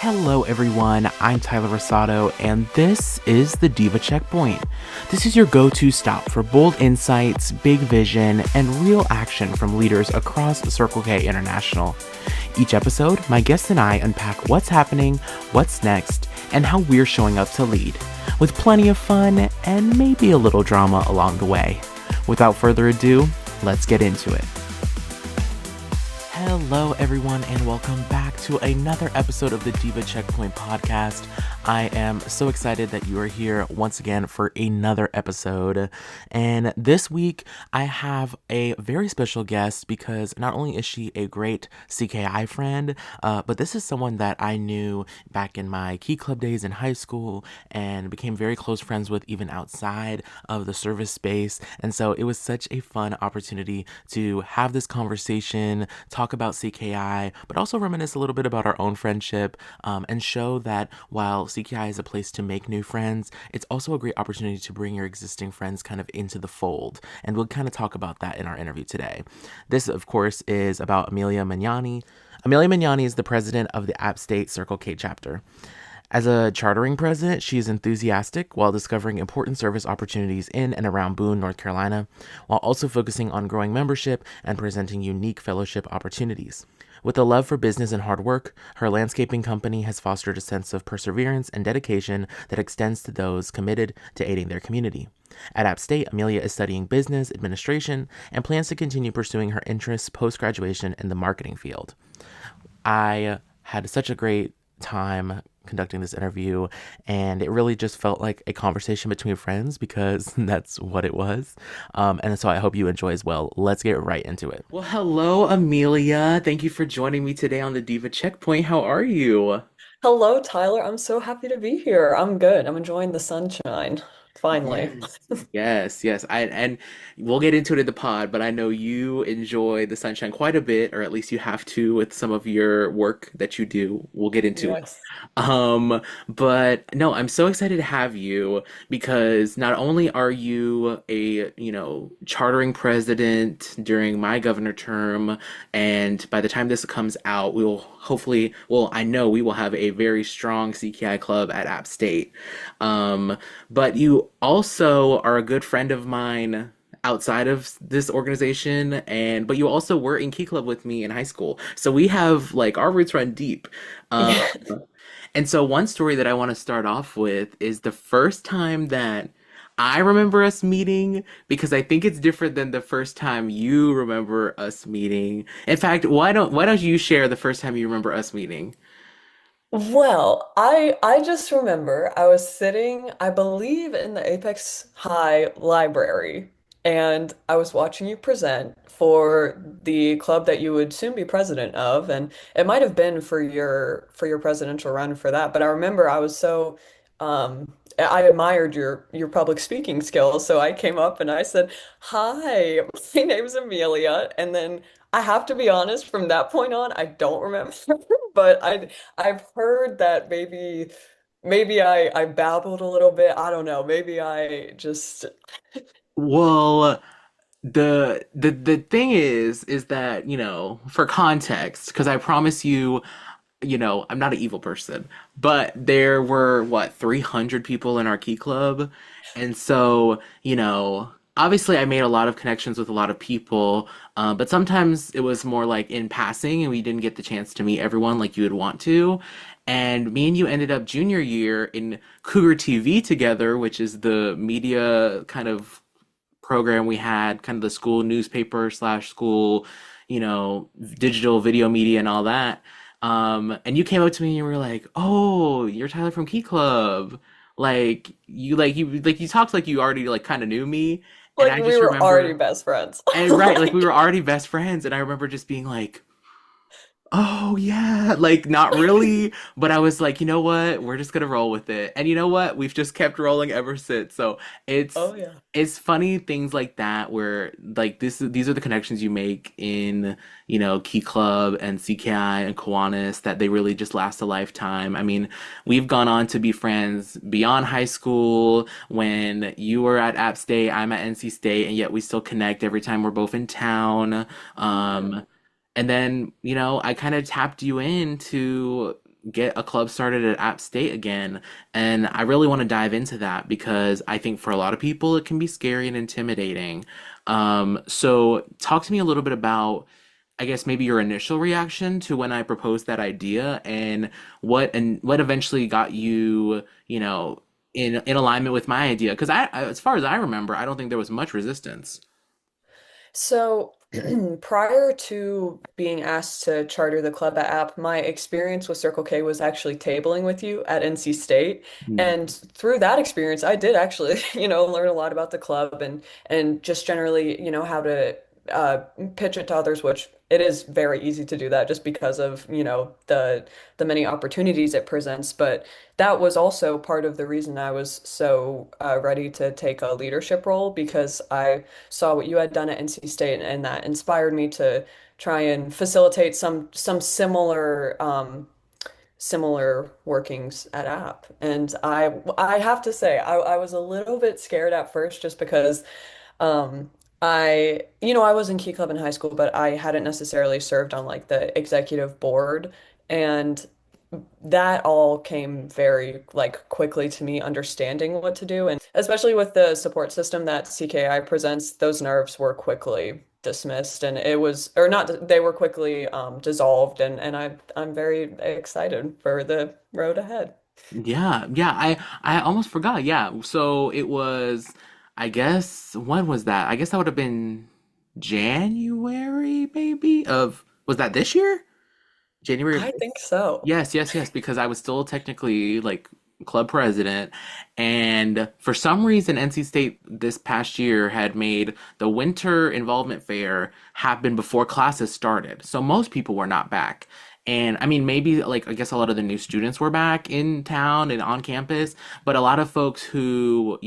Hello, everyone. I'm Tyler Rosado, and this is the DIVA Checkpoint. This is your go-to stop for bold insights, big vision, and real action from leaders across Circle K International. Each episode, my guests and I unpack what's happening, what's next, and how we're showing up to lead, with plenty of fun and maybe a little drama along the way. Without further ado, let's get into it. Hello, everyone, and welcome back to another episode of the DIVA Checkpoint podcast. I am so excited that you are here once again for another episode. And this week, I have a very special guest because not only is she a great CKI friend, but this is someone that I knew back in my Key Club days in high school and became very close friends with even outside of the service space. And so it was such a fun opportunity to have this conversation, talk about CKI, but also reminisce a little bit about our own friendship, and show that while CKI is a place to make new friends, it's also a great opportunity to bring your existing friends kind of into the fold. And we'll kind of talk about that in our interview today. This, of course, is about Amelia Magnani. Amelia Magnani is the president of the App State Circle K chapter. As a chartering president, she is enthusiastic while discovering important service opportunities in and around Boone, North Carolina, while also focusing on growing membership and presenting unique fellowship opportunities. With a love for business and hard work, her landscaping company has fostered a sense of perseverance and dedication that extends to those committed to aiding their community. At App State, Amelia is studying business administration and plans to continue pursuing her interests post-graduation in the marketing field. I had such a great time conducting this interview, and it really just felt like a conversation between friends because that's what it was. And so I hope you enjoy as well. Let's get right into it. Well, hello, Amelia. Thank you for joining me today on the DIVA Checkpoint. How are you? Hello, Tyler. I'm so happy to be here. I'm good. I'm enjoying the sunshine. Finally. Yes, yes. And we'll get into it in the pod, but I know you enjoy the sunshine quite a bit, or at least you have to with some of your work that you do. We'll get into it. Yes. But no, I'm so excited to have you because not only are you a, chartering president during my governor term, and by the time this comes out, we will hopefully, well, I know we will have a very strong CKI club at App State. But you also are a good friend of mine outside of this organization, but you also were in Key Club with me in high school. So we have like our roots run deep. Um, Yeah. and so one story that I want to start off with is the first time that I remember us meeting, because I think it's different than the first time you remember us meeting. In fact, why don't you share the first time you remember us meeting? Well, I just remember I was sitting, I believe, in the Apex High library, and I was watching you present for the club that you would soon be president of, and it might have been for your presidential run for that. But I remember I was so I admired your public speaking skills, so I came up and I said, "Hi, my name's Amelia," and then I have to be honest, from that point on, I don't remember, but I've heard that maybe I babbled a little bit. I don't know. Maybe I just Well, the thing is that, for context, because I promise you, I'm not an evil person, but there were what, 300 people in our key club. And so, obviously I made a lot of connections with a lot of people, but sometimes it was more like in passing and we didn't get the chance to meet everyone like you would want to. And me and you ended up junior year in Cougar TV together, which is the media kind of program we had, kind of the school newspaper slash school, digital video media and all that. And you came up to me and you were like, "Oh, you're Tyler from Key Club." Like you talked like you already like kind of knew me, and like I we just were already remember, best friends. and right, like we Like were already best friends, and I remember just being like, "Oh yeah," like not really, but I was like, you know what? We're just gonna roll with it. And you know what? We've just kept rolling ever since. So it's oh yeah. it's funny things like that where like these are the connections you make in, Key Club and CKI and Kiwanis that they really just last a lifetime. I mean, we've gone on to be friends beyond high school when you were at App State, I'm at NC State, and yet we still connect every time we're both in town. Yeah. And then, I kind of tapped you into get a club started at App State again. And I really want to dive into that because I think for a lot of people it can be scary and intimidating. So talk to me a little bit about, I guess, maybe your initial reaction to when I proposed that idea and what eventually got you, in alignment with my idea. Because as far as I remember, I don't think there was much resistance. So, prior to being asked to charter the club at App, my experience with Circle K was actually tabling with you at NC State. Mm. And through that experience, I did actually, learn a lot about the club and just generally, how to uh, pitch it to others, which it is very easy to do that just because of, the many opportunities it presents. But that was also part of the reason I was so ready to take a leadership role because I saw what you had done at NC State, and that inspired me to try and facilitate some similar workings at App. And I have to say I was a little bit scared at first just because um, I was in Key Club in high school, but I hadn't necessarily served on like the executive board, and that all came very like quickly to me understanding what to do, and especially with the support system that CKI presents, those nerves were quickly dismissed, and it was or not they were quickly dissolved, and I'm very excited for the road ahead. Yeah, yeah, I almost forgot. Yeah. So it was, I guess, when was that? I guess that would have been January, maybe, of was that this year? January of I this? think so. Yes, yes, yes, because I was still technically like club president. And for some reason, NC State this past year had made the winter involvement fair happen before classes started. So most people were not back. And I mean, maybe like I guess a lot of the new students were back in town and on campus, but a lot of folks who,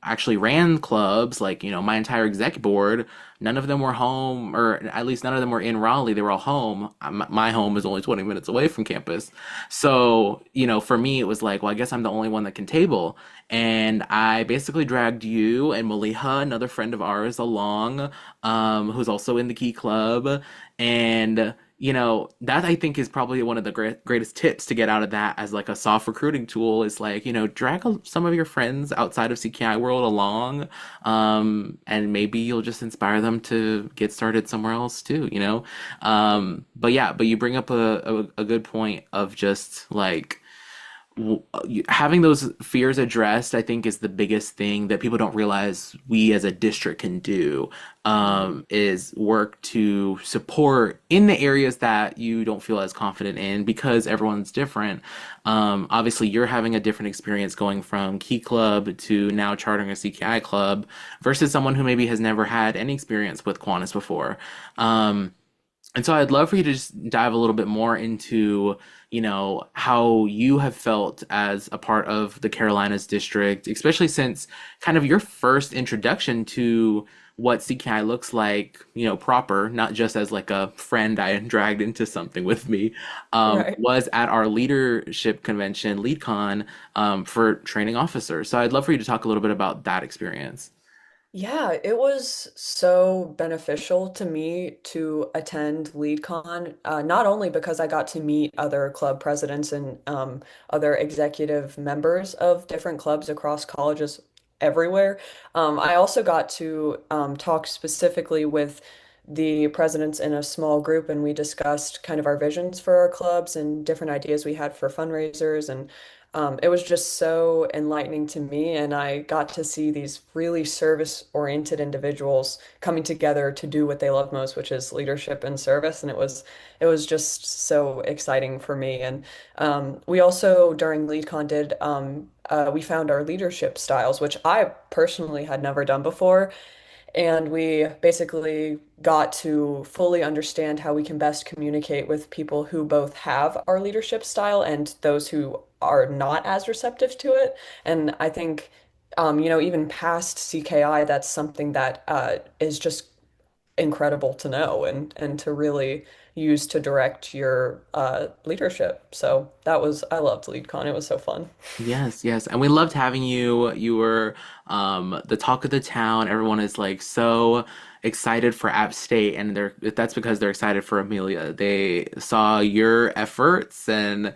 actually ran clubs, like, my entire exec board, none of them were home, or at least none of them were in Raleigh. They were all home. My home is only 20 minutes away from campus. So, for me, it was like, well, I guess I'm the only one that can table. And I basically dragged you and Maliha, another friend of ours, along, who's also in the Key Club. And that I think is probably one of the greatest tips to get out of that as like a soft recruiting tool is like, drag some of your friends outside of CKI world along, and maybe you'll just inspire them to get started somewhere else too, but yeah, but you bring up a good point of just like having those fears addressed, I think, is the biggest thing that people don't realize we as a district can do, is work to support in the areas that you don't feel as confident in because everyone's different. Obviously, you're having a different experience going from Key Club to now chartering a CKI club versus someone who maybe has never had any experience with Qantas before. And so I'd love for you to just dive a little bit more into, how you have felt as a part of the Carolinas district, especially since kind of your first introduction to what CKI looks like, proper, not just as like a friend I dragged into something with me, Right. was at our leadership convention, LeadCon, for training officers. So I'd love for you to talk a little bit about that experience. Yeah, it was so beneficial to me to attend LeadCon, not only because I got to meet other club presidents and other executive members of different clubs across colleges everywhere. I also got to talk specifically with the presidents in a small group, and we discussed kind of our visions for our clubs and different ideas we had for fundraisers. And it was just so enlightening to me, and I got to see these really service-oriented individuals coming together to do what they love most, which is leadership and service. And it was just so exciting for me. And we also during LeadCon did we found our leadership styles, which I personally had never done before. And we basically got to fully understand how we can best communicate with people who both have our leadership style and those who are not as receptive to it. And I think, even past CKI, that's something that is just incredible to know and to really use to direct your leadership. So I loved LeadCon. It was so fun. Yes, yes. And we loved having you. You were the talk of the town. Everyone is like so excited for App State, and that's because they're excited for Amelia. They saw your efforts, and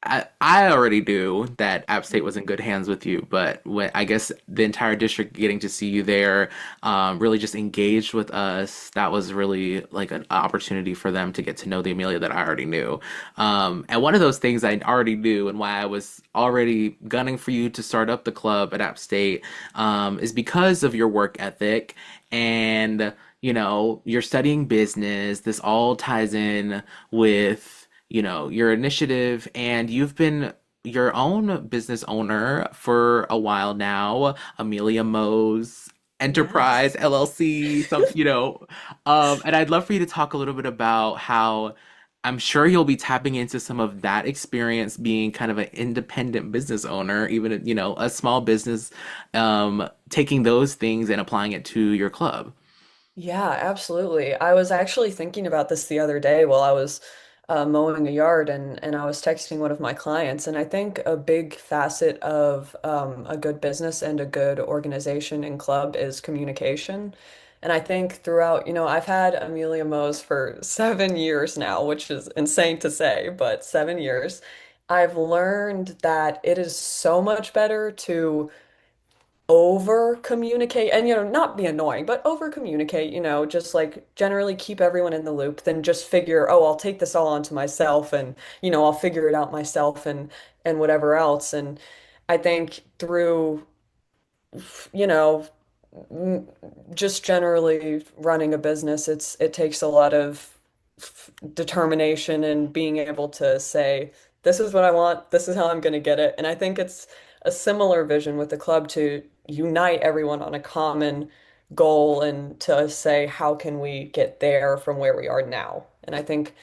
I already knew that App State was in good hands with you, but when I guess the entire district getting to see you there, really just engaged with us, that was really like an opportunity for them to get to know the Amelia that I already knew. And one of those things I already knew and why I was already gunning for you to start up the club at App State, is because of your work ethic and, you're studying business. This all ties in with your initiative, and you've been your own business owner for a while now, Amelia Mo's Enterprise Yes. LLC, and I'd love for you to talk a little bit about how I'm sure you'll be tapping into some of that experience being kind of an independent business owner, even, a small business, taking those things and applying it to your club. Yeah, absolutely. I was actually thinking about this the other day while I was mowing a yard and I was texting one of my clients. And I think a big facet of a good business and a good organization and club is communication. And I think throughout, I've had Amelia Mo's for 7 years now, which is insane to say, but 7 years. I've learned that it is so much better to over communicate and not be annoying but over communicate, just like generally keep everyone in the loop, then just figure, oh, I'll take this all onto myself and I'll figure it out myself and whatever else. And I think through you know m- just generally running a business, it takes a lot of determination and being able to say, this is what I want, this is how I'm going to get it. And I think it's a similar vision with the club to unite everyone on a common goal and to say, how can we get there from where we are now? And I think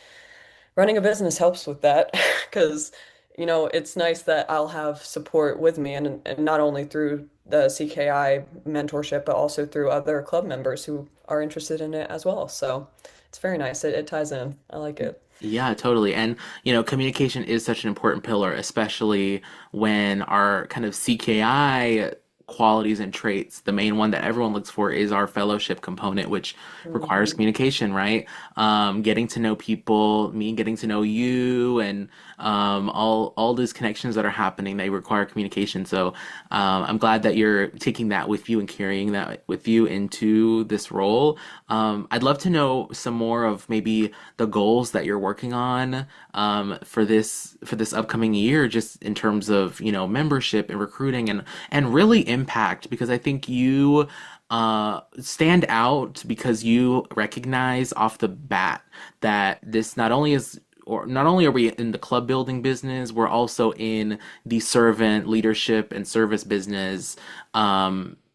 running a business helps with that because, it's nice that I'll have support with me and not only through the CKI mentorship, but also through other club members who are interested in it as well. So it's very nice. It ties in. I like it. Yeah, totally. And, communication is such an important pillar, especially when our kind of CKI qualities and traits, the main one that everyone looks for is our fellowship component, which requires Mhm. communication, right? Getting to know people, me getting to know you, and all these connections that are happening, they require communication. So I'm glad that you're taking that with you and carrying that with you into this role. I'd love to know some more of maybe the goals that you're working on for this upcoming year, just in terms of membership and recruiting and really impact, because I think you stand out because you recognize off the bat that this not only is or not only are we in the club building business, we're also in the servant leadership and service business,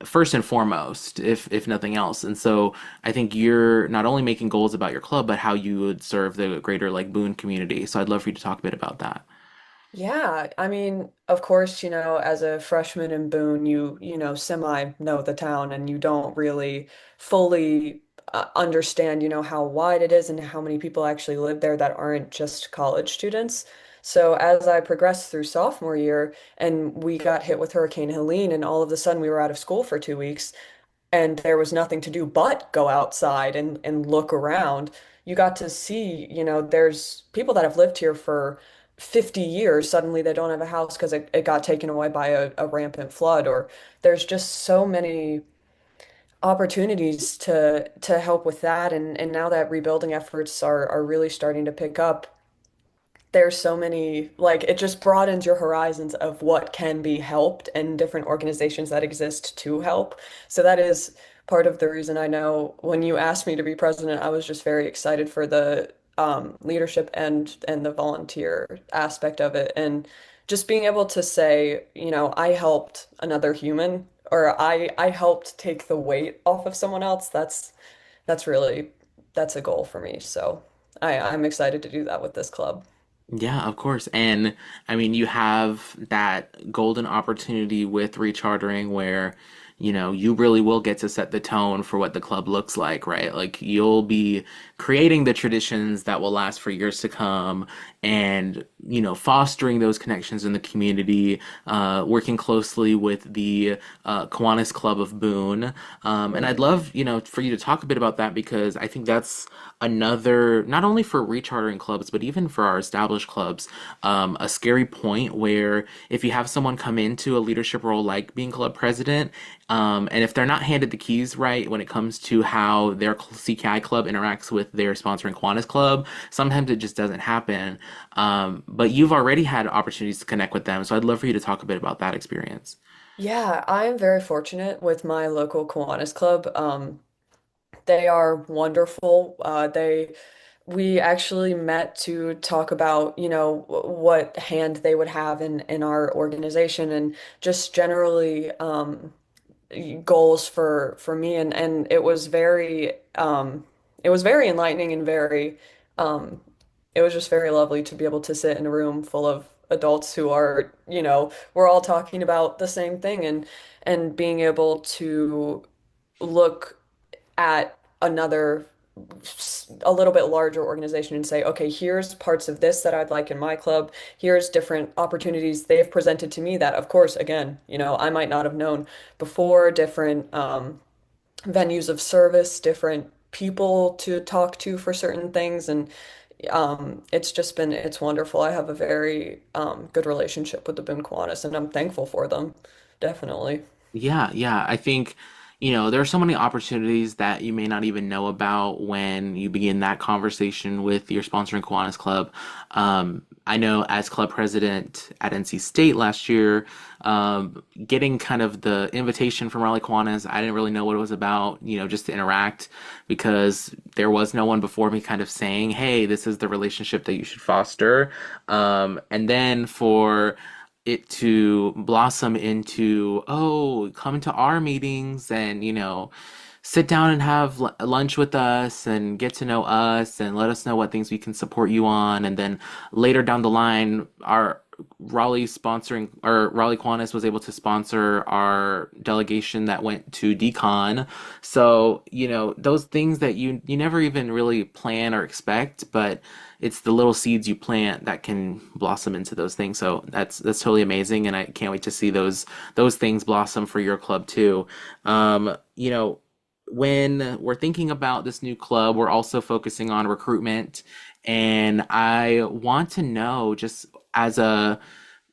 first and foremost, if nothing else. And so I think you're not only making goals about your club, but how you would serve the greater like Boone community. So I'd love for you to talk a bit about that. Yeah, I mean, of course, as a freshman in Boone, semi know the town and you don't really fully understand, how wide it is and how many people actually live there that aren't just college students. So as I progressed through sophomore year and we got hit with Hurricane Helene and all of a sudden we were out of school for 2 weeks, and there was nothing to do but go outside and look around, you got to see, there's people that have lived here for 50 years. Suddenly they don't have a house because it got taken away by a rampant flood, or there's just so many opportunities to help with that. And now that rebuilding efforts are really starting to pick up, there's so many, like, it just broadens your horizons of what can be helped and different organizations that exist to help. So that is part of the reason. I know when you asked me to be president, I was just very excited for the leadership and the volunteer aspect of it. And just being able to say, I helped another human, or I helped take the weight off of someone else. That's really that's a goal for me. So I'm excited to do that with this club. Yeah, of course. And I mean, you have that golden opportunity with rechartering where you really will get to set the tone for what the club looks like, right? Like you'll be creating the traditions that will last for years to come and, fostering those connections in the community, working closely with the Kiwanis Club of Boone. And I'd love, for you to talk a bit about that because I think that's another, not only for rechartering clubs, but even for our established clubs, a scary point where if you have someone come into a leadership role like being club president, and if they're not handed the keys right when it comes to how their CKI club interacts with their sponsoring Kiwanis club, sometimes it just doesn't happen. But you've already had opportunities to connect with them, so I'd love for you to talk a bit about that experience. Yeah, I am very fortunate with my local Kiwanis club. They are wonderful. We actually met to talk about, what hand they would have in our organization and just generally goals for me and it was very enlightening and very um it was just very lovely to be able to sit in a room full of adults who are, we're all talking about the same thing and being able to look at another a little bit larger organization and say, okay, here's parts of this that I'd like in my club. Here's different opportunities they've presented to me that, of course, again, I might not have known before, different venues of service, different people to talk to for certain things. And it's wonderful. I have a very good relationship with the Boone Kiwanis, and I'm thankful for them. Definitely. Yeah, yeah. I think, there are so many opportunities that you may not even know about when you begin that conversation with your sponsoring Kiwanis Club. I know as club president at NC State last year, getting kind of the invitation from Raleigh Kiwanis, I didn't really know what it was about, just to interact because there was no one before me kind of saying, hey, this is the relationship that you should foster. And then for it to blossom into, oh, come to our meetings and, sit down and have lunch with us and get to know us and let us know what things we can support you on. And then later down the line, our Raleigh Kiwanis was able to sponsor our delegation that went to decon. So, those things that you never even really plan or expect, but it's the little seeds you plant that can blossom into those things. So that's totally amazing, and I can't wait to see those things blossom for your club too. When we're thinking about this new club, we're also focusing on recruitment, and I want to know just as a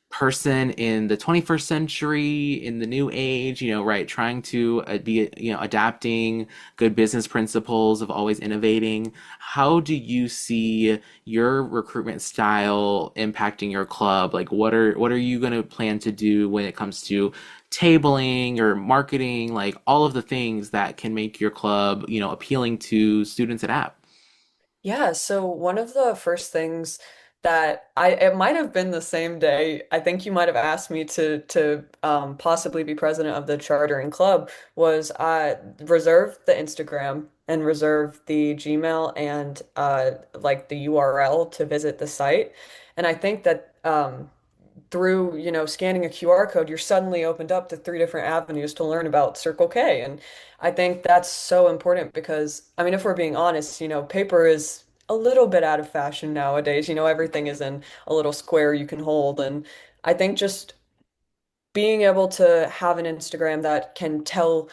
person in the 21st century, in the new age, right, trying to be, adapting good business principles of always innovating. How do you see your recruitment style impacting your club? Like, what are you going to plan to do when it comes to tabling or marketing, like all of the things that can make your club, appealing to students at App? Yeah, so one of the first things that it might have been the same day, I think you might have asked me to possibly be president of the charter and club, was reserve the Instagram and reserve the Gmail and like the URL to visit the site. And I think that through, scanning a QR code, you're suddenly opened up to three different avenues to learn about Circle K. And I think that's so important because, I mean, if we're being honest, paper is a little bit out of fashion nowadays. Everything is in a little square you can hold. And I think just being able to have an Instagram that can tell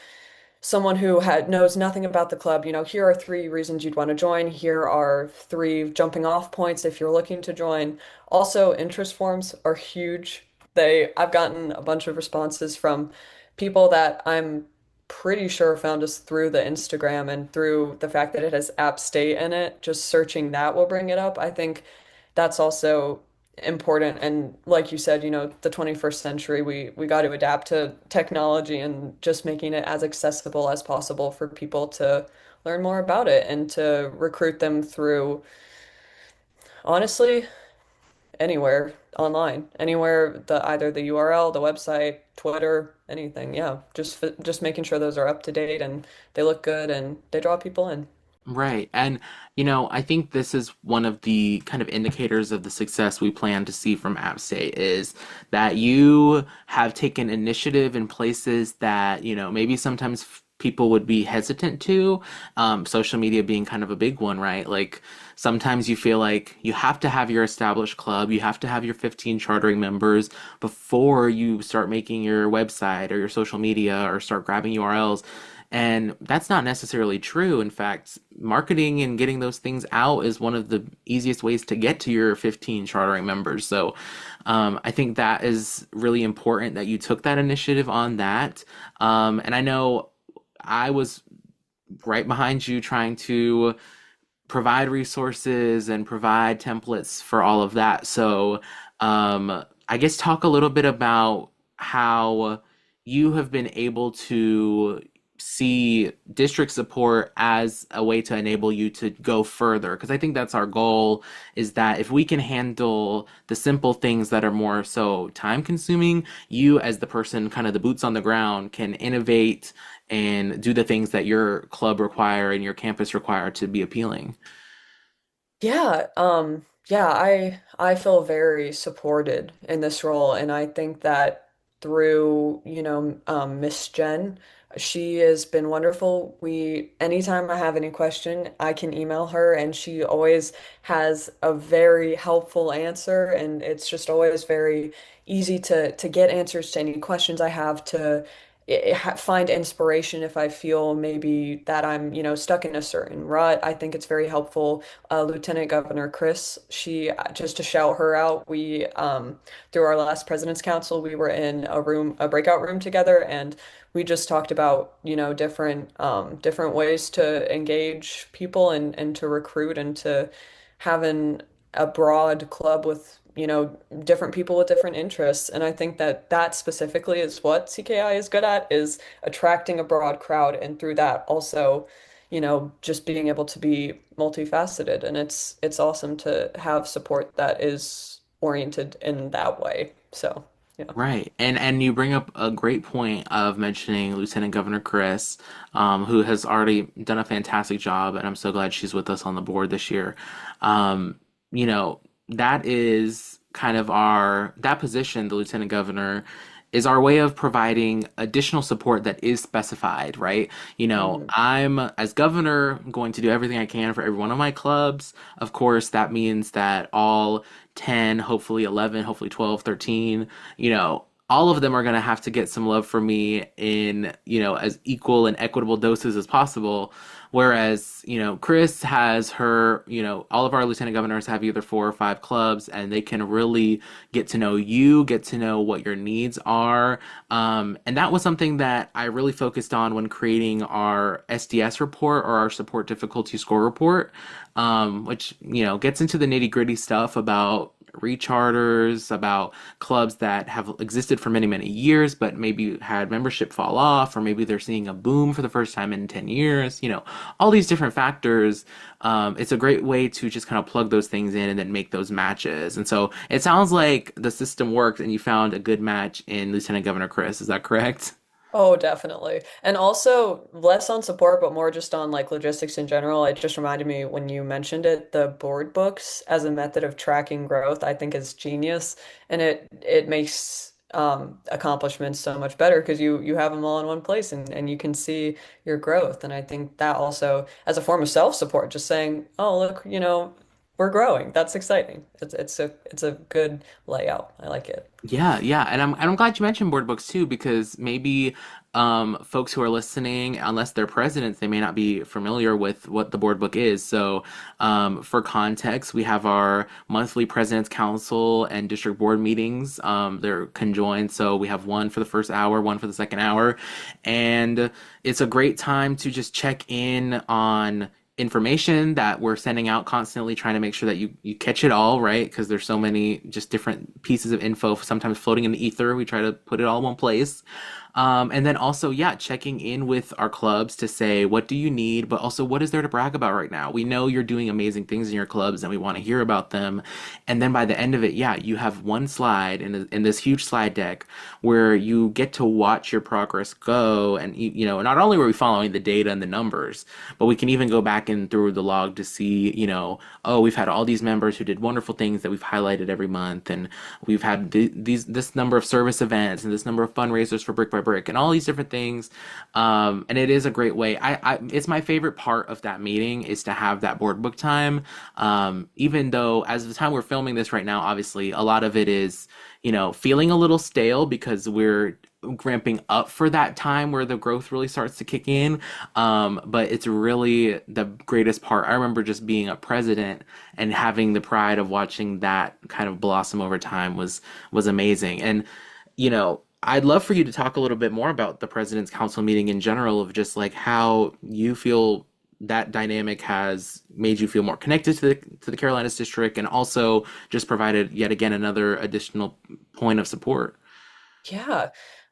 someone who knows nothing about the club, here are three reasons you'd want to join. Here are three jumping off points if you're looking to join. Also, interest forms are huge. I've gotten a bunch of responses from people that I'm pretty sure found us through the Instagram and through the fact that it has App State in it. Just searching that will bring it up. I think that's also important. And like you said, the 21st century, we got to adapt to technology and just making it as accessible as possible for people to learn more about it and to recruit them through, honestly, anywhere online, anywhere either the URL, the website, Twitter, anything. Yeah, just making sure those are up to date and they look good and they draw people in. Right. And, I think this is one of the kind of indicators of the success we plan to see from App State is that you have taken initiative in places that, maybe sometimes people would be hesitant to. Social media being kind of a big one, right? Like sometimes you feel like you have to have your established club, you have to have your 15 chartering members before you start making your website or your social media or start grabbing URLs. And that's not necessarily true. In fact, marketing and getting those things out is one of the easiest ways to get to your 15 chartering members. So I think that is really important that you took that initiative on that. And I know I was right behind you trying to provide resources and provide templates for all of that. So I guess talk a little bit about how you have been able to see district support as a way to enable you to go further, because I think that's our goal, is that if we can handle the simple things that are more so time consuming, you as the person kind of the boots on the ground can innovate and do the things that your club require and your campus require to be appealing. Yeah, I feel very supported in this role, and I think that through, Miss Jen, she has been wonderful. Anytime I have any question, I can email her, and she always has a very helpful answer, and it's just always very easy to get answers to any questions I have to find inspiration if I feel maybe that I'm, stuck in a certain rut. I think it's very helpful. Lieutenant Governor Chris, just to shout her out, through our last President's Council, we were in a breakout room together, and we just talked about, different ways to engage people and to recruit and to having a broad club with, different people with different interests. And I think that that specifically is what CKI is good at, is attracting a broad crowd, and through that also, just being able to be multifaceted. And it's awesome to have support that is oriented in that way. So, yeah. Right. And you bring up a great point of mentioning Lieutenant Governor Chris, who has already done a fantastic job, and I'm so glad she's with us on the board this year. That is kind of that position, the Lieutenant Governor, is our way of providing additional support that is specified, right? Mhm. I'm, as governor, going to do everything I can for every one of my clubs. Of course, that means that all 10, hopefully 11, hopefully 12, 13, all of them are going to have to get some love from me in, as equal and equitable doses as possible. Whereas, Chris has her, all of our lieutenant governors have either 4 or 5 clubs, and they can really get to know you, get to know what your needs are. And that was something that I really focused on when creating our SDS report, or our support difficulty score report, which, gets into the nitty gritty stuff about recharters, about clubs that have existed for many, many years, but maybe had membership fall off, or maybe they're seeing a boom for the first time in 10 years, all these different factors. It's a great way to just kind of plug those things in and then make those matches. And so it sounds like the system worked and you found a good match in Lieutenant Governor Chris. Is that correct? Oh, definitely. And also less on support, but more just on like logistics in general. It just reminded me when you mentioned it, the board books as a method of tracking growth, I think is genius. And it makes accomplishments so much better because you have them all in one place, and you can see your growth. And I think that also as a form of self-support, just saying, oh, look, we're growing. That's exciting. It's a good layout. I like it. Yeah, yeah, and I'm glad you mentioned board books too, because maybe folks who are listening, unless they're presidents, they may not be familiar with what the board book is. So, for context, we have our monthly presidents council and district board meetings. They're conjoined, so we have one for the first hour, one for the second hour, and it's a great time to just check in on information that we're sending out constantly, trying to make sure that you catch it all, right? Because there's so many just different pieces of info sometimes floating in the ether. We try to put it all in one place. And then also, yeah, checking in with our clubs to say, what do you need? But also, what is there to brag about right now? We know you're doing amazing things in your clubs and we want to hear about them. And then by the end of it, yeah, you have one slide in this huge slide deck where you get to watch your progress go. And, not only were we following the data and the numbers, but we can even go back in through the log to see, oh, we've had all these members who did wonderful things that we've highlighted every month. And we've had this number of service events and this number of fundraisers for Brick by Brick and all these different things. And it is a great way. It's my favorite part of that meeting is to have that board book time. Even though as the time we're filming this right now, obviously a lot of it is, feeling a little stale because we're ramping up for that time where the growth really starts to kick in. But it's really the greatest part. I remember just being a president and having the pride of watching that kind of blossom over time was amazing. And, I'd love for you to talk a little bit more about the President's Council meeting in general of just like how you feel that dynamic has made you feel more connected to the Carolinas district and also just provided yet again another additional point of support. Yeah,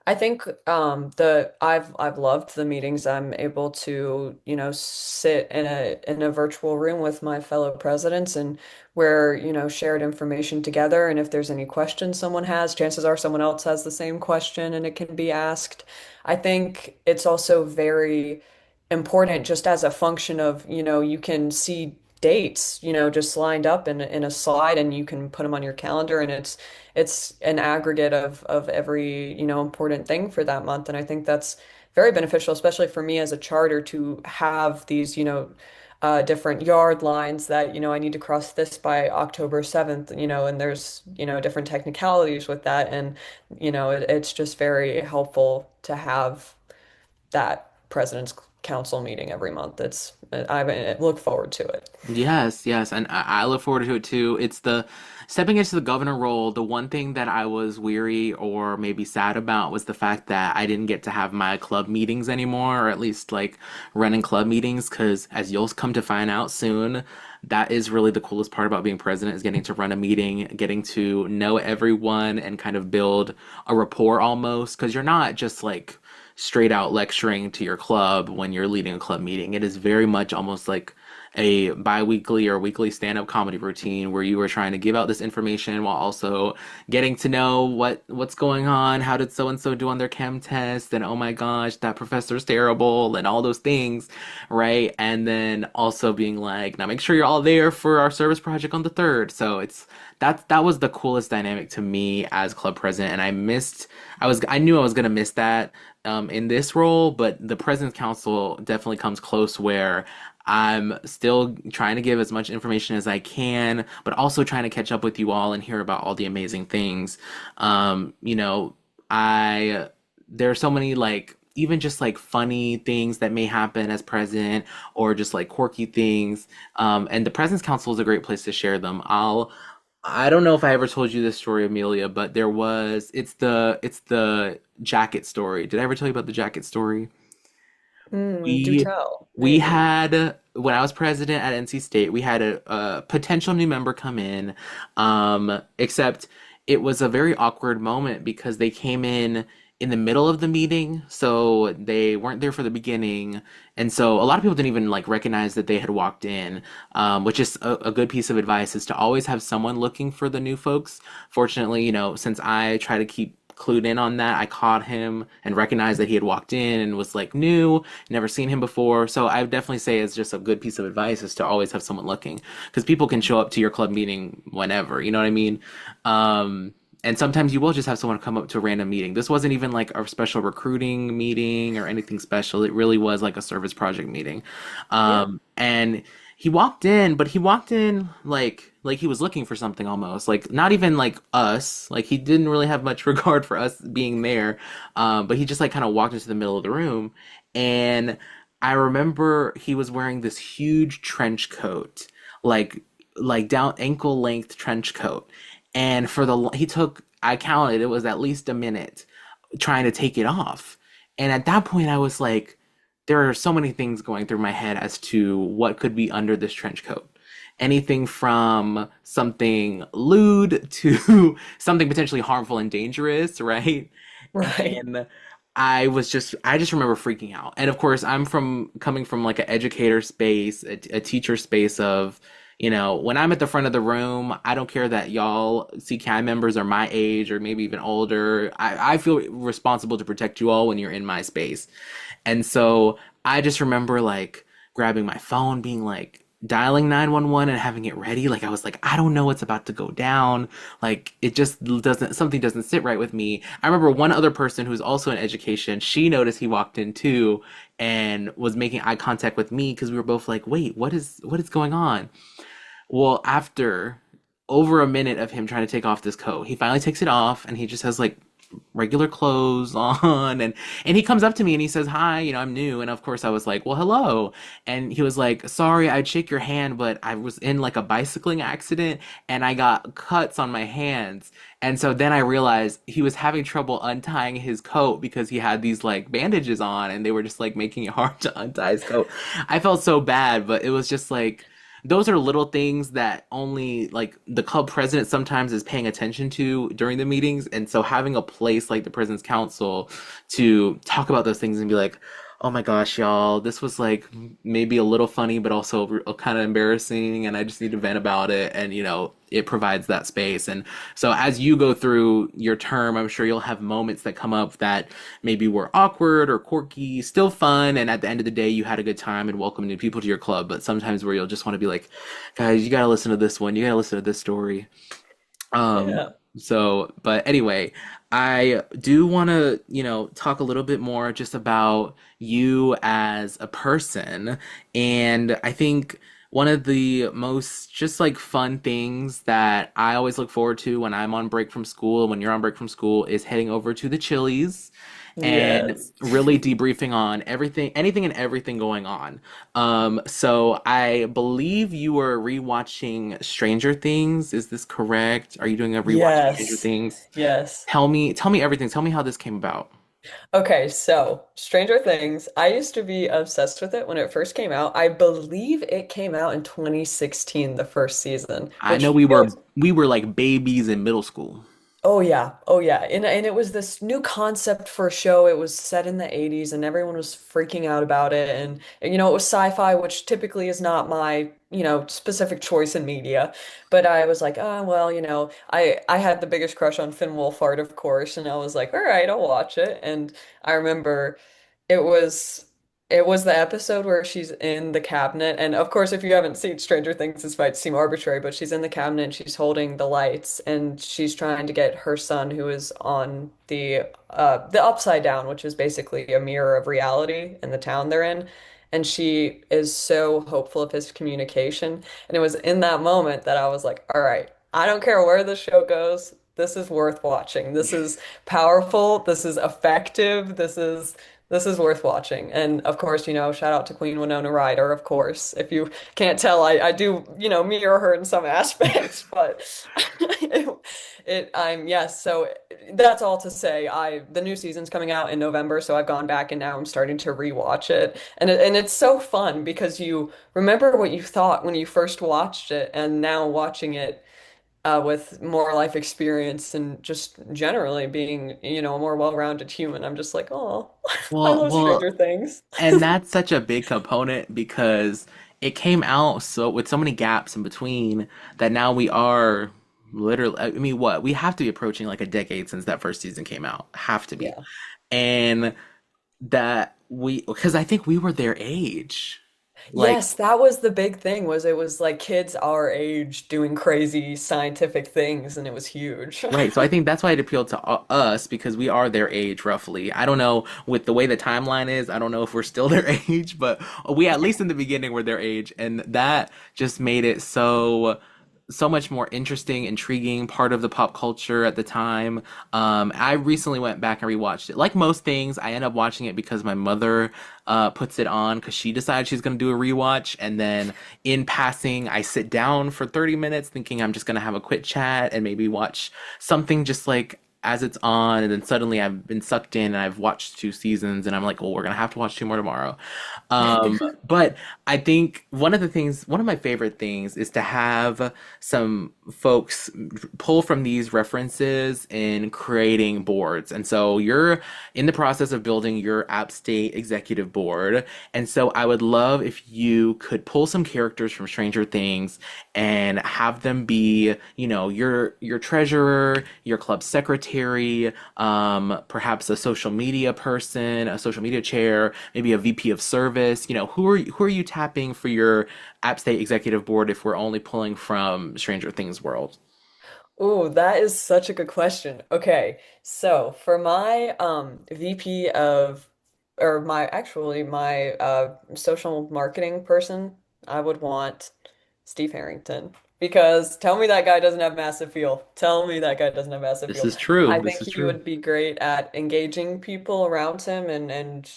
I think I've loved the meetings. I'm able to, sit in a virtual room with my fellow presidents and where, shared information together. And if there's any questions someone has, chances are someone else has the same question and it can be asked. I think it's also very important just as a function of, you can see dates, just lined up in a slide and you can put them on your calendar and it's an aggregate of every, important thing for that month. And I think that's very beneficial, especially for me as a charter to have these, different yard lines that, I need to cross this by October 7th, and there's, different technicalities with that. And, it's just very helpful to have that President's Council meeting every month. I look forward to it. Yes, yes, and I look forward to it too. It's the stepping into the governor role. The one thing that I was weary or maybe sad about was the fact that I didn't get to have my club meetings anymore, or at least like running club meetings, because as you'll come to find out soon, that is really the coolest part about being president is getting to run a meeting, getting to know everyone and kind of build a rapport almost, because you're not just like straight out lecturing to your club when you're leading a club meeting. It is very much almost like a bi-weekly or weekly stand-up comedy routine where you are trying to give out this information while also getting to know what's going on, how did so and so do on their chem test, and oh my gosh, that professor's terrible, and all those things, right? And then also being like, now make sure you're all there for our service project on the 3rd. So that was the coolest dynamic to me as club president, and I knew I was gonna miss that in this role, but the President's Council definitely comes close where I'm still trying to give as much information as I can, but also trying to catch up with you all and hear about all the amazing things. I there are so many like even just like funny things that may happen as president or just like quirky things. And the President's Council is a great place to share them. I don't know if I ever told you this story, Amelia, but it's the jacket story. Did I ever tell you about the jacket story? Do We tell, we maybe. had when I was president at NC State, we had a potential new member come in, except it was a very awkward moment because they came in the middle of the meeting, so they weren't there for the beginning, and so a lot of people didn't even like recognize that they had walked in, which is a good piece of advice is to always have someone looking for the new folks. Fortunately, since I try to keep clued in on that. I caught him and recognized that he had walked in and was like new, never seen him before. So I would definitely say it's just a good piece of advice is to always have someone looking because people can show up to your club meeting whenever, you know what I mean? And sometimes you will just have someone come up to a random meeting. This wasn't even like a special recruiting meeting or anything special. It really was like a service project meeting. Yeah. And he walked in, but he walked in like he was looking for something almost. Like not even like us. Like he didn't really have much regard for us being there. But he just like kind of walked into the middle of the room. And I remember he was wearing this huge trench coat, like down ankle length trench coat. And he took, I counted, it was at least a minute trying to take it off. And at that point, I was like, there are so many things going through my head as to what could be under this trench coat. Anything from something lewd to something potentially harmful and dangerous, right? Right. And I just remember freaking out. And of course, coming from like an educator space, a teacher space of, when I'm at the front of the room, I don't care that y'all CKI members are my age or maybe even older. I feel responsible to protect you all when you're in my space. And so I just remember like grabbing my phone, being like dialing 911 and having it ready. Like I was like, I don't know what's about to go down. Like it just something doesn't sit right with me. I remember one other person who's also in education, she noticed he walked in too and was making eye contact with me because we were both like, wait, what is going on? Well, after over a minute of him trying to take off this coat, he finally takes it off and he just has like regular clothes on and he comes up to me and he says, "Hi, I'm new." And of course I was like, "Well, hello." And he was like, "Sorry, I'd shake your hand, but I was in like a bicycling accident and I got cuts on my hands." And so then I realized he was having trouble untying his coat because he had these like bandages on and they were just like making it hard to untie his coat. I felt so bad, but it was just like those are little things that only like the club president sometimes is paying attention to during the meetings. And so having a place like the President's Council to talk about those things and be like, oh my gosh, y'all, this was like maybe a little funny, but also kind of embarrassing. And I just need to vent about it. And, it provides that space. And so as you go through your term, I'm sure you'll have moments that come up that maybe were awkward or quirky, still fun. And at the end of the day, you had a good time and welcomed new people to your club. But sometimes where you'll just want to be like, guys, you got to listen to this one. You got to listen to this story. Um, Yeah. but anyway, I do want to, talk a little bit more just about you as a person. And I think one of the most just like fun things that I always look forward to when I'm on break from school, when you're on break from school, is heading over to the Chili's and Yes. really debriefing on everything, anything and everything going on. So I believe you were rewatching Stranger Things. Is this correct? Are you doing a rewatch of Stranger Yes. Things? Yes. Tell me everything. Tell me how this came about. Okay, so Stranger Things, I used to be obsessed with it when it first came out. I believe it came out in 2016, the first season, I know which we were like babies in middle school. oh yeah. Oh yeah. And it was this new concept for a show. It was set in the 80s and everyone was freaking out about it and it was sci-fi, which typically is not my, specific choice in media. But I was like, "Oh, well, I had the biggest crush on Finn Wolfhard, of course, and I was like, "All right, I'll watch it." And I remember it was it was the episode where she's in the cabinet, and of course, if you haven't seen Stranger Things, this might seem arbitrary, but she's in the cabinet and she's holding the lights, and she's trying to get her son, who is on the upside down, which is basically a mirror of reality in the town they're in, and she is so hopeful of his communication, and it was in that moment that I was like, all right, I don't care where the show goes. This is worth watching. This is powerful. This is effective. This is worth watching. And of course, shout out to Queen Winona Ryder, of course. If you can't tell, I do, mirror her in some aspects, but yes, so that's all to say. The new season's coming out in November, so I've gone back and now I'm starting to rewatch it. And it's so fun because you remember what you thought when you first watched it, and now watching it with more life experience and just generally being, a more well-rounded human. I'm just like, oh, I Well, love well, Stranger Things. and that's such a big component because it came out so with so many gaps in between that now we are literally, I mean, what? We have to be approaching like a decade since that first season came out. Have to be. Yeah. And because I think we were their age. Like, Yes, that was the big thing was it was like kids our age doing crazy scientific things and it was huge. right. So I think that's why it appealed to us because we are their age roughly. I don't know with the way the timeline is, I don't know if we're still their age, but we at least in the beginning were their age. And that just made it so much more interesting, intriguing part of the pop culture at the time. I recently went back and rewatched it. Like most things, I end up watching it because my mother puts it on because she decides she's going to do a rewatch. And then in passing, I sit down for 30 minutes thinking I'm just going to have a quick chat and maybe watch something just like as it's on, and then suddenly I've been sucked in and I've watched 2 seasons, and I'm like, well, we're gonna have to watch two more tomorrow. But I think one of my favorite things is to have some folks pull from these references in creating boards. And so you're in the process of building your App State executive board. And so I would love if you could pull some characters from Stranger Things and have them be, your treasurer, your club secretary, perhaps a social media person, a social media chair, maybe a VP of service. Who are you tapping for your App State executive board if we're only pulling from Stranger Things world? Oh, that is such a good question. Okay, so for my VP of, or my social marketing person, I would want Steve Harrington, because tell me that guy doesn't have massive feel. Tell me that guy doesn't have massive This feel. is true. I This think is he true. would be great at engaging people around him and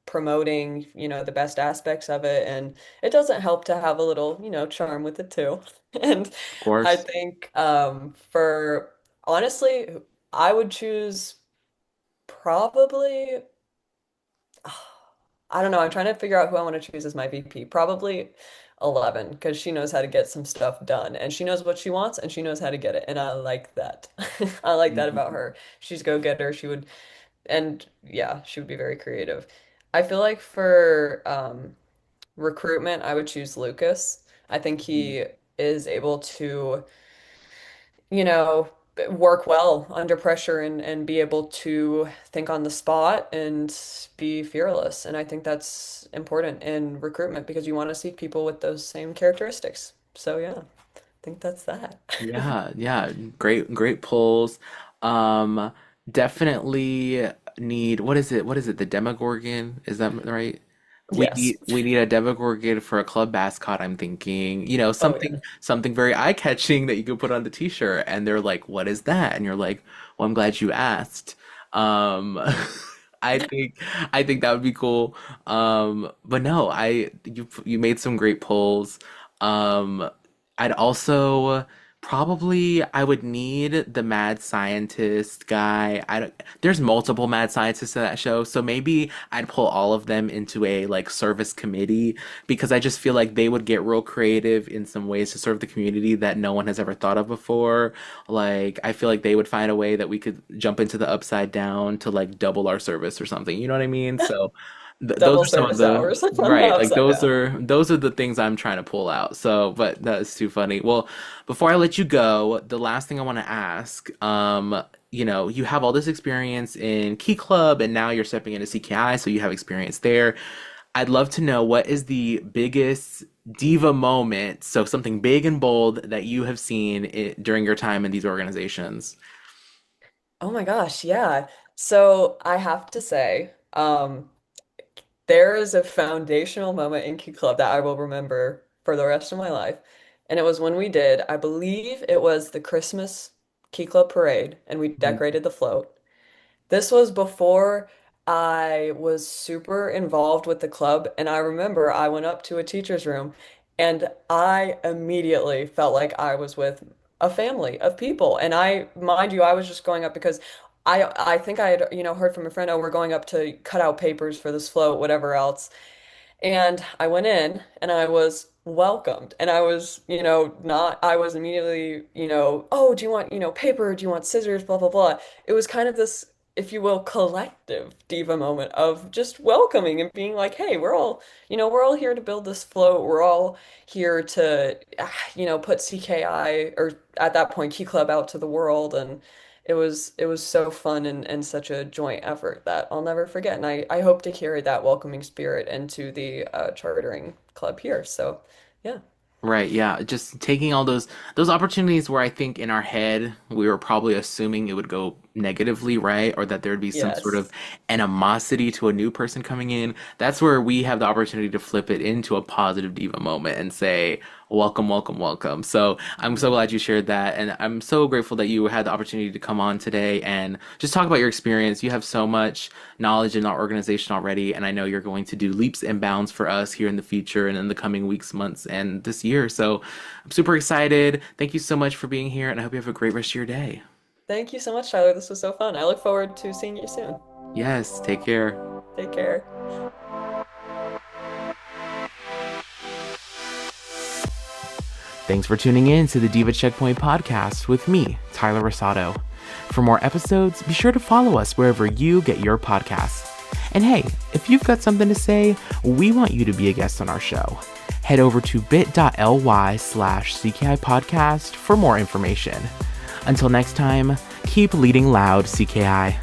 promoting, the best aspects of it. And it doesn't help to have a little, charm with it too. And Of I course. think for honestly, I would choose probably I don't know. I'm trying to figure out who I want to choose as my VP. Probably 11, because she knows how to get some stuff done and she knows what she wants and she knows how to get it. And I like that. I like that about her. She's go-getter. And yeah, she would be very creative. I feel like for recruitment, I would choose Lucas. I think he is able to you know, work well under pressure and be able to think on the spot and be fearless. And I think that's important in recruitment because you want to see people with those same characteristics. So yeah, I think that's that. Yeah, yeah, great pulls. Um, Definitely need what is it? What is it? The Demogorgon? Is that right? We Yes. need we need a Demogorgon for a club mascot, I'm thinking. Oh yeah. Something very eye-catching that you could put on the t-shirt and they're like, "What is that?" And you're like, "Well, I'm glad you asked." Um I think I think that would be cool. But no, you made some great pulls. Um I'd also probably I would need the mad scientist guy. I don't, there's multiple mad scientists in that show, so maybe I'd pull all of them into a like service committee because I just feel like they would get real creative in some ways to serve the community that no one has ever thought of before. Like I feel like they would find a way that we could jump into the upside down to like double our service or something. You know what I mean? So those Double are some of service the hours on the right, like upside down. those are the things I'm trying to pull out. So, but that is too funny. Well, before I let you go, the last thing I want to ask, you have all this experience in Key Club and now you're stepping into CKI, so you have experience there. I'd love to know what is the biggest diva moment, so something big and bold that you have seen during your time in these organizations. Oh my gosh, yeah. So I have to say, there is a foundational moment in Key Club that I will remember for the rest of my life. And it was when we did, I believe it was the Christmas Key Club parade, and we decorated the float. This was before I was super involved with the club, and I remember I went up to a teacher's room and I immediately felt like I was with a family of people. And mind you, I was just going up because I think I had, heard from a friend, oh, we're going up to cut out papers for this float, whatever else. And I went in and I was welcomed. And I was, I was immediately, oh, do you want, paper? Do you want scissors? Blah, blah, blah. It was kind of this, if you will, collective diva moment of just welcoming and being like, hey, we're all here to build this float. We're all here to, put CKI or at that point, Key Club out to the world. And it was so fun and such a joint effort that I'll never forget. And I hope to carry that welcoming spirit into the chartering club here. So yeah. Right, yeah. Just taking all those opportunities where I think in our head we were probably assuming it would go negatively, right? Or that there'd be some sort of Yes. animosity to a new person coming in. That's where we have the opportunity to flip it into a positive diva moment and say, welcome, welcome, welcome. So I'm so glad you shared that. And I'm so grateful that you had the opportunity to come on today and just talk about your experience. You have so much knowledge in our organization already. And I know you're going to do leaps and bounds for us here in the future and in the coming weeks, months, and this year. So I'm super excited. Thank you so much for being here. And I hope you have a great rest of your day. Thank you so much, Tyler. This was so fun. I look forward to seeing you soon. Yes, take care. Take care. Thanks for tuning in to the DIVA Checkpoint podcast with me, Tyler Rosado. For more episodes, be sure to follow us wherever you get your podcasts. And hey, if you've got something to say, we want you to be a guest on our show. Head over to bit.ly/CKI podcast for more information. Until next time, keep leading loud, CKI.